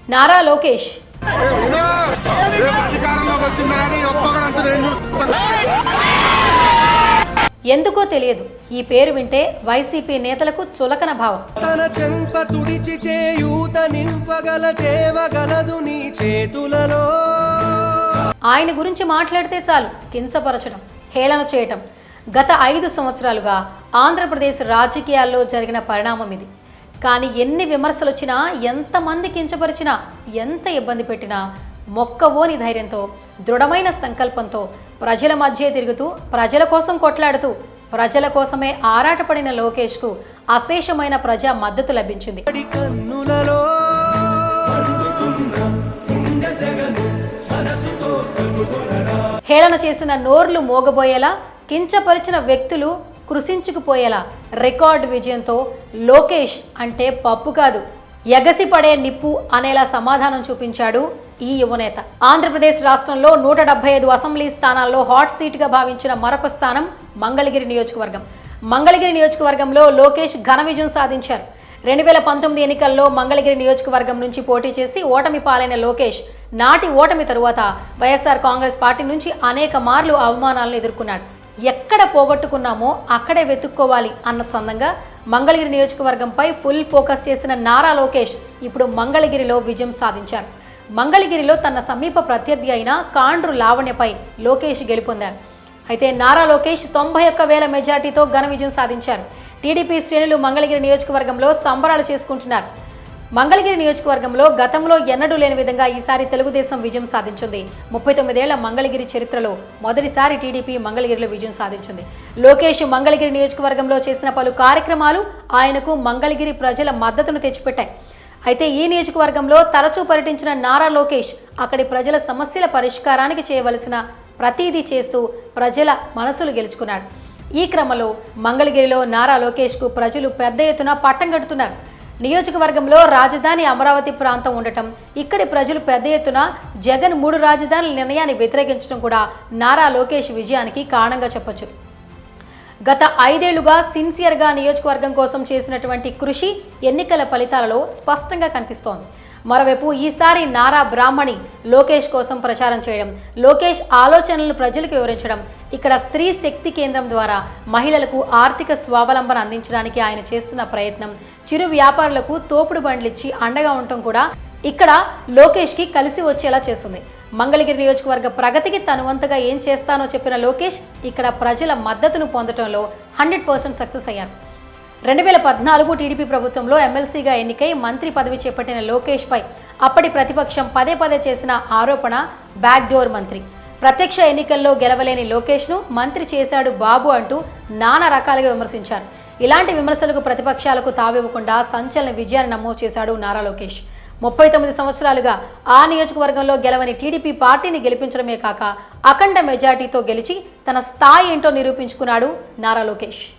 నారా లోకేష్ ఎందుకో తెలియదు, ఈ పేరు వింటే వైసీపీ నేతలకు చులకన భావం. తన చెంప తుడిచి చేయూత నింపగల చేవగలదు నీ చేతులలో. ఆయన గురించి మాట్లాడితే చాలు కించపరచడం, హేళన చేయటం గత 5 సంవత్సరాలుగా ఆంధ్రప్రదేశ్ రాజకీయాల్లో జరిగిన పరిణామం ఇది. కానీ ఎన్ని విమర్శలు వచ్చినా, ఎంతమంది కించపరిచినా, ఎంత ఇబ్బంది పెట్టినా మొక్కవోని ధైర్యంతో, దృఢమైన సంకల్పంతో ప్రజల మధ్య తిరుగుతూ, ప్రజల కోసం కొట్లాడుతూ, ప్రజల కోసమే ఆరాటపడిన లోకేష్కు అశేషమైన ప్రజా మద్దతు లభించింది. హేళన చేసిన నోర్లు మోగబోయేలా, కించపరిచిన వ్యక్తులు కృషించుకుపోయేలా రికార్డు విజయంతో లోకేష్ అంటే పప్పు కాదు, ఎగసిపడే నిప్పు అనేలా సమాధానం చూపించాడు ఈ యువనేత. ఆంధ్రప్రదేశ్ రాష్ట్రంలో 175 అసెంబ్లీ స్థానాల్లో హాట్ సీట్గా భావించిన మరొక స్థానం మంగళగిరి నియోజకవర్గం. మంగళగిరి నియోజకవర్గంలో లోకేష్ ఘన విజయం సాధించారు. 2019 ఎన్నికల్లో మంగళగిరి నియోజకవర్గం నుంచి పోటీ చేసి ఓటమి పాలైన లోకేష్ నాటి ఓటమి తరువాత వైఎస్ఆర్ కాంగ్రెస్ పార్టీ నుంచి అనేక మార్లు అవమానాలను ఎదుర్కొన్నాడు. ఎక్కడ పోగొట్టుకున్నామో అక్కడే వెతుక్కోవాలి అన్న చందంగా మంగళగిరి నియోజకవర్గంపై ఫుల్ ఫోకస్ చేసిన నారా లోకేష్ ఇప్పుడు మంగళగిరిలో విజయం సాధించారు. మంగళగిరిలో తన సమీప ప్రత్యర్థి అయిన కాండ్రు లావణ్యపై లోకేష్ గెలుపొందారు. అయితే నారా లోకేష్ 91,000 మెజార్టీతో ఘన విజయం సాధించారు. టీడీపీ శ్రేణులు మంగళగిరి నియోజకవర్గంలో సంబరాలు చేసుకుంటున్నారు. మంగళగిరి నియోజకవర్గంలో గతంలో ఎన్నడూ లేని విధంగా ఈసారి తెలుగుదేశం విజయం సాధించింది. 39 ఏళ్ల మంగళగిరి చరిత్రలో మొదటిసారి టీడీపీ మంగళగిరిలో విజయం సాధించింది. లోకేష్ మంగళగిరి నియోజకవర్గంలో చేసిన పలు కార్యక్రమాలు ఆయనకు మంగళగిరి ప్రజల మద్దతును తెచ్చిపెట్టాయి. అయితే ఈ నియోజకవర్గంలో తరచూ పర్యటించిన నారా లోకేష్ అక్కడి ప్రజల సమస్యల పరిష్కారానికి చేయవలసిన ప్రతీదీ చేస్తూ ప్రజల మనసులు గెలుచుకున్నాడు. ఈ క్రమంలో మంగళగిరిలో నారా లోకేష్కు ప్రజలు పెద్ద ఎత్తున పట్టం కడుతున్నారు. నియోజకవర్గంలో రాజధాని అమరావతి ప్రాంతం ఉండటం, ఇక్కడి ప్రజలు పెద్ద ఎత్తున జగన్ 3 రాజధానుల నిర్ణయాన్ని వ్యతిరేకించడం కూడా నారా లోకేష్ విజయానికి కారణంగా చెప్పొచ్చు. గత 5 ఏళ్లుగా సిన్సియర్గా నియోజకవర్గం కోసం చేసినటువంటి కృషి ఎన్నికల ఫలితాలలో స్పష్టంగా కనిపిస్తోంది. మరోవైపు ఈసారి నారా బ్రాహ్మణి లోకేష్ కోసం ప్రచారం చేయడం, లోకేష్ ఆలోచనలను ప్రజలకు వివరించడం, ఇక్కడ స్త్రీ శక్తి కేంద్రం ద్వారా మహిళలకు ఆర్థిక స్వావలంబన అందించడానికి ఆయన చేస్తున్న ప్రయత్నం, చిరు వ్యాపారులకు తోపుడు బండ్లిచ్చి అండగా ఉండటం కూడా ఇక్కడ లోకేష్కి కలిసి వచ్చేలా చేస్తుంది. మంగళగిరి నియోజకవర్గ ప్రగతికి తను వంతుగా ఏం చేస్తానో చెప్పిన లోకేష్ ఇక్కడ ప్రజల మద్దతును పొందడంలో 100% సక్సెస్ అయ్యారు. 2014 టీడీపీ ప్రభుత్వంలో ఎమ్మెల్సీగా ఎన్నికై మంత్రి పదవి చేపట్టిన లోకేష్ పై అప్పటి ప్రతిపక్షం పదే చేసిన ఆరోపణ బ్యాక్డోర్ మంత్రి. ప్రత్యక్ష ఎన్నికల్లో గెలవలేని లోకేష్ను మంత్రి చేశాడు బాబు అంటూ నానా రకాలుగా విమర్శించారు. ఇలాంటి విమర్శలకు ప్రతిపక్షాలకు తావివ్వకుండా సంచలన విజయాన్ని నమోదు చేశాడు నారా లోకేష్. 39 సంవత్సరాలుగా ఆ నియోజకవర్గంలో గెలవని టీడీపీ పార్టీని గెలిపించడమే కాక అఖండ మెజార్టీతో గెలిచి తన స్థాయి ఏంటో నిరూపించుకున్నాడు నారా లోకేష్.